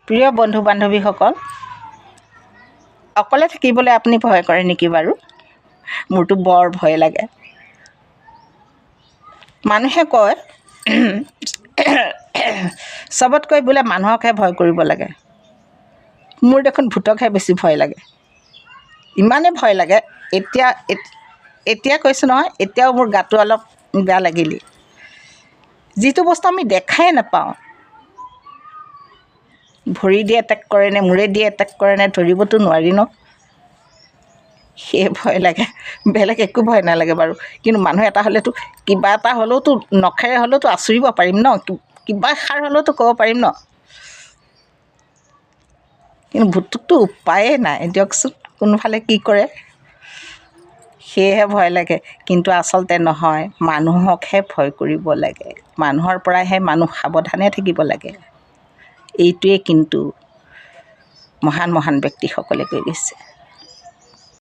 প্ৰিয় বন্ধু বান্ধৱীসকল, অকলে থাকিবলৈ আপুনি ভয় কৰে নেকি বাৰু? মোৰতো বৰ ভয় লাগে। মানুহে কয় চবতকৈ বোলে মানুহকহে ভয় কৰিব লাগে। মোৰ দেখোন ভূতকহে বেছি ভয় লাগে। ইমানেই ভয় লাগে, এতিয়া কৈছোঁ নহয়, এতিয়াও মোৰ গাটো অলপ বেয়া লাগিলেই। যিটো বস্তু আমি দেখাই নাপাওঁ, ভৰি দি এটেক কৰে নে মূৰে দি এটেক কৰে নে ধৰিবতো নোৱাৰি ন, সেয়ে ভয় লাগে। বেলেগ একো ভয় নালাগে বাৰু। কিন্তু মানুহ এটা হ'লেতো কিবা এটা হ'লেওতো নখেৰে হ'লেওতো আঁচুৰিব পাৰিম ন, কিবা এষাৰ হ'লেওতো ক'ব পাৰিম ন। কিন্তু ভূতটোকতো উপায়েই নাই দিয়কচোন, কোনফালে কি কৰে, সেয়েহে ভয় লাগে। কিন্তু আচলতে নহয়, মানুহকহে ভয় কৰিব লাগে। মানুহৰ পৰাহে মানুহ সাৱধানে থাকিব লাগে। এইটোৱে কিন্তু মহান মহান ব্যক্তিসকলে কৈ গৈছে।